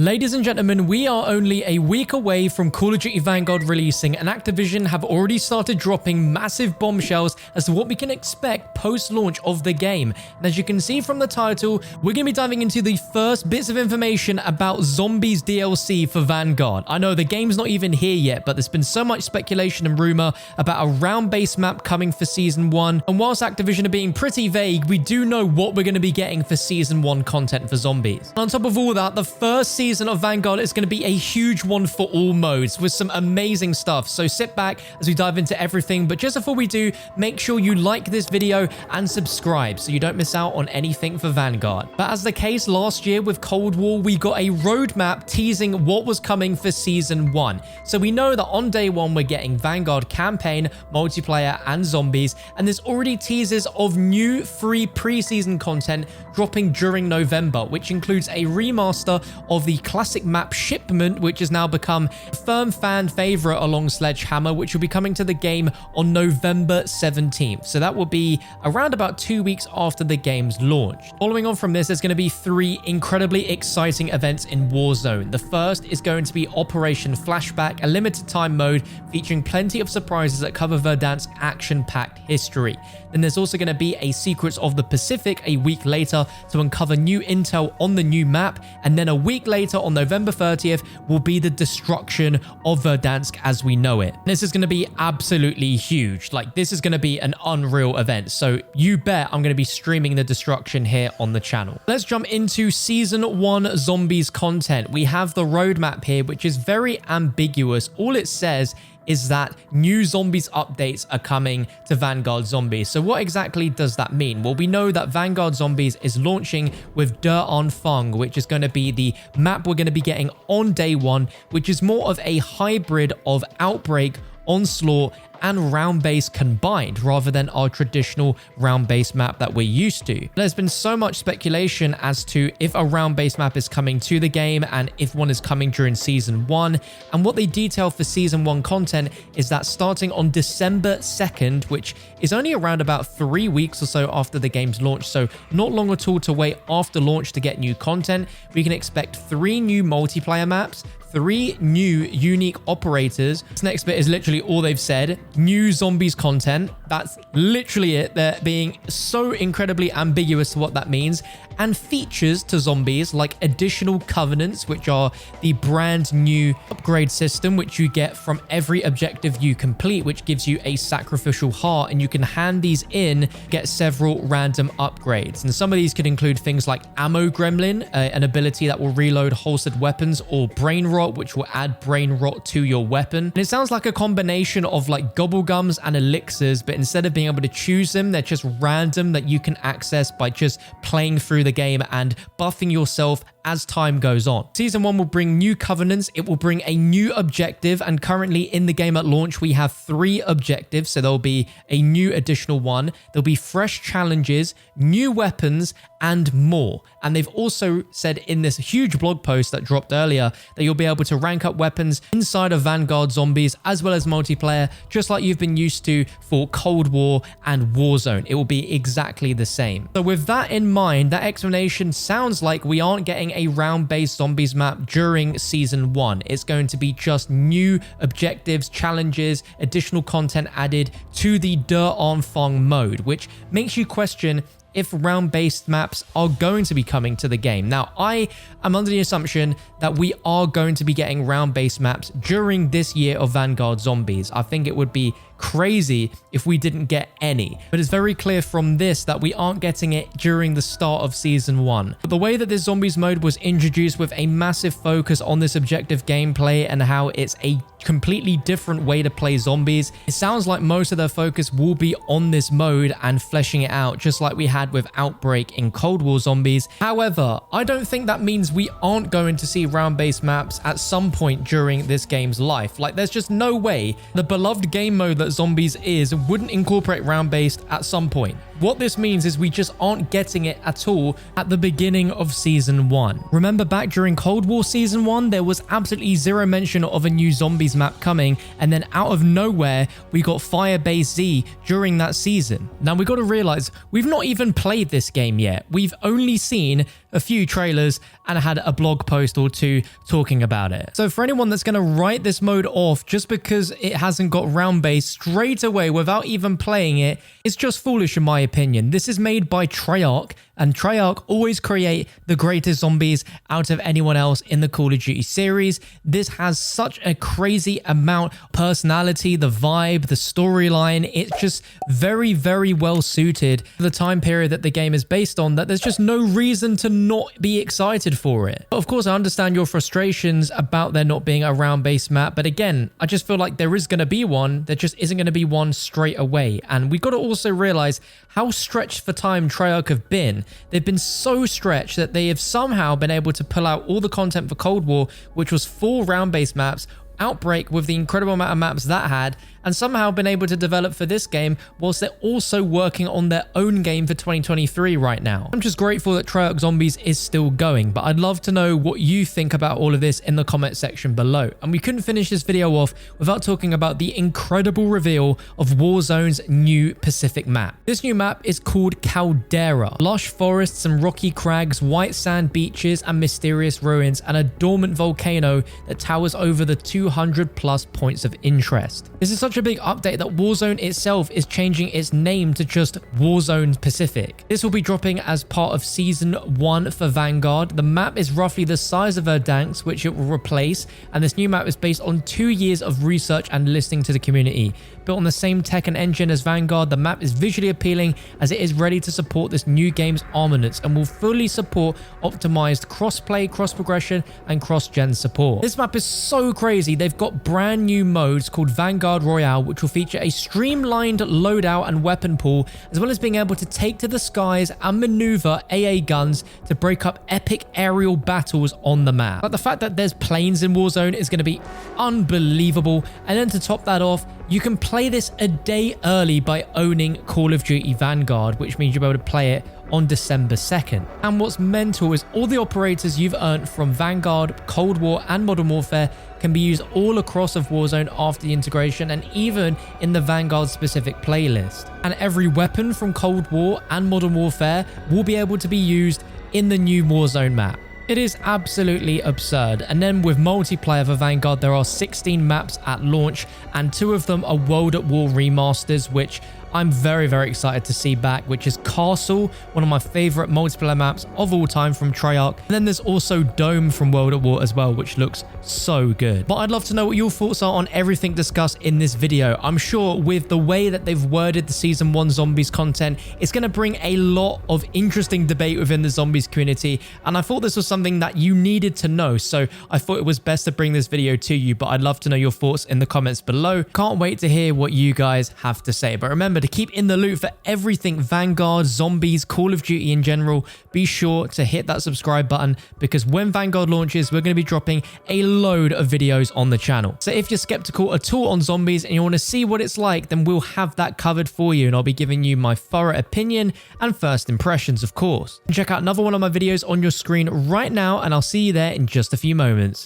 Ladies and gentlemen, we are only a week away from Call of Duty Vanguard releasing, and Activision have already started dropping massive bombshells as to what we can expect post-launch of the game. And as you can see from the title, we're going to be diving into the first bits of information about Zombies DLC for Vanguard. I know the game's not even here yet, but there's been so much speculation and rumor about a round-based map coming for Season 1. And whilst Activision are being pretty vague, we do know what we're going to be getting for Season 1 content for Zombies. And on top of all that, the first season of Vanguard is going to be a huge one for all modes with some amazing stuff. So sit back as we dive into everything. But just before we do, make sure you like this video and subscribe so you don't miss out on anything for Vanguard. But as the case last year with Cold War, we got a roadmap teasing what was coming for Season 1. So we know that on day one, we're getting Vanguard campaign, multiplayer, and zombies. And there's already teasers of new free preseason content dropping during November, which includes a remaster of the classic map Shipment, which has now become a firm fan favorite along Sledgehammer, which will be coming to the game on November 17th. So that will be around about 2 weeks after the game's launch. Following on from this, there's going to be 3 incredibly exciting events in Warzone. The first is going to be Operation Flashback, a limited time mode featuring plenty of surprises that cover Verdansk's action-packed history. Then there's also going to be a Secrets of the Pacific a week later to uncover new intel on the new map, and then a week later on November 30th will be the destruction of Verdansk as we know it. This is going to be absolutely huge. Like, this is going to be an unreal event, so you bet I'm going to be streaming the destruction here on the channel. Let's jump into Season 1 Zombies content. We have the roadmap here, which is very ambiguous. All it says is that new zombies updates are coming to Vanguard Zombies. So what exactly does that mean? Well, we know that Vanguard Zombies is launching with Anfang, which is going to be the map we're going to be getting on day one, which is more of a hybrid of Outbreak, Onslaught, and round-based combined rather than our traditional round-based map that we're used to. There's been so much speculation as to if a round-based map is coming to the game and if one is coming during Season 1. And what they detail for Season 1 content is that starting on December 2nd, which is only around about 3 weeks or so after the game's launch, so not long at all to wait after launch to get new content, we can expect 3 new multiplayer maps, 3 new unique operators. This next bit is literally all they've said. New zombies content. That's literally it. They're being so incredibly ambiguous to what that means. And features to zombies like additional covenants, which are the brand new upgrade system, which you get from every objective you complete, which gives you a sacrificial heart. And you can hand these in, get several random upgrades. And some of these could include things like Ammo Gremlin, an ability that will reload holstered weapons, or Brain Rot, which will add brain rot to your weapon. And it sounds like a combination of like gobblegums and elixirs, but instead of being able to choose them, they're just random that you can access by just playing through the game and buffing yourself as time goes on. Season 1 will bring new covenants. It will bring a new objective, and currently in the game at launch we have 3 objectives, so there'll be a new additional one. There'll be fresh challenges, new weapons, and more. And they've also said in this huge blog post that dropped earlier that you'll be able to rank up weapons inside of Vanguard Zombies as well as multiplayer, just like you've been used to for Cold War and Warzone. It will be exactly the same. So with that in mind, that explanation sounds like we aren't getting a round-based zombies map during Season 1. It's going to be just new objectives, challenges, additional content added to the Anfang mode, which makes you question if round-based maps are going to be coming to the game. Now, I am under the assumption that we are going to be getting round-based maps during this year of Vanguard Zombies. I think it would be crazy if we didn't get any, but it's very clear from this that we aren't getting it during the start of Season 1. But the way that this zombies mode was introduced with a massive focus on this objective gameplay and how it's a completely different way to play zombies, it sounds like most of their focus will be on this mode and fleshing it out, just like we had with Outbreak in Cold War Zombies. However, I don't think that means we aren't going to see round-based maps at some point during this game's life. Like, there's just no way the beloved game mode that Zombies is wouldn't incorporate round-based at some point. What this means is we just aren't getting it at all at the beginning of Season 1. Remember back during Cold War Season 1, there was absolutely zero mention of a new Zombies map coming, and then out of nowhere, we got Firebase Z during that season. Now, we got to realize, we've not even played this game yet. We've only seen a few trailers and had a blog post or two talking about it. So for anyone that's going to write this mode off just because it hasn't got round-based straight away without even playing it, it's just foolish in my opinion. This is made by Treyarch, and Treyarch always create the greatest zombies out of anyone else in the Call of Duty series. This has such a crazy amount of personality, the vibe, the storyline. It's just very, very well suited for the time period that the game is based on, that there's just no reason to not be excited for it. But of course, I understand your frustrations about there not being a round-based map, but again, I just feel like there is going to be one. There just isn't going to be one straight away. And we've got to also realize how stretched for time Treyarch have been. They've been so stretched that they have somehow been able to pull out all the content for Cold War, which was 4 round-based maps, Outbreak with the incredible amount of maps that had, and somehow been able to develop for this game whilst they're also working on their own game for 2023 right now. I'm just grateful that Treyarch Zombies is still going, but I'd love to know what you think about all of this in the comment section below. And we couldn't finish this video off without talking about the incredible reveal of Warzone's new Pacific map. This new map is called Caldera. Lush forests and rocky crags, white sand beaches and mysterious ruins, and a dormant volcano that towers over the 200 plus points of interest. This is such a big update that Warzone itself is changing its name to just Warzone Pacific. This will be dropping as part of Season 1 for Vanguard. The map is roughly the size of Verdansk, which it will replace, and this new map is based on 2 years of research and listening to the community. Built on the same tech and engine as Vanguard, the map is visually appealing as it is ready to support this new game's armaments and will fully support optimized cross-play, cross-progression, and cross-gen support. This map is so crazy. They've got brand new modes called Vanguard Royale, which will feature a streamlined loadout and weapon pool, as well as being able to take to the skies and maneuver AA guns to break up epic aerial battles on the map. But the fact that there's planes in Warzone is going to be unbelievable. And then to top that off, you can play this a day early by owning Call of Duty Vanguard, which means you'll be able to play it on December 2nd. And what's mental is all the operators you've earned from Vanguard, Cold War, and Modern Warfare can be used all across of Warzone after the integration, and even in the Vanguard specific playlist. And every weapon from Cold War and Modern Warfare will be able to be used in the new Warzone map. It is absolutely absurd. And then with multiplayer for Vanguard, there are 16 maps at launch, and 2 of them are World at War remasters, which I'm very, very excited to see back, which is Castle, one of my favorite multiplayer maps of all time from Treyarch. And then there's also Dome from World at War as well, which looks so good. But I'd love to know what your thoughts are on everything discussed in this video. I'm sure with the way that they've worded the Season 1 Zombies content, it's going to bring a lot of interesting debate within the Zombies community. And I thought this was something that you needed to know, so I thought it was best to bring this video to you. But I'd love to know your thoughts in the comments below. Can't wait to hear what you guys have to say. But remember, to keep in the loop for everything Vanguard, Zombies, Call of Duty in general, be sure to hit that subscribe button, because when Vanguard launches, we're going to be dropping a load of videos on the channel. So if you're skeptical at all on Zombies and you want to see what it's like, then we'll have that covered for you, and I'll be giving you my thorough opinion and first impressions, of course. And check out another one of my videos on your screen right now, and I'll see you there in just a few moments.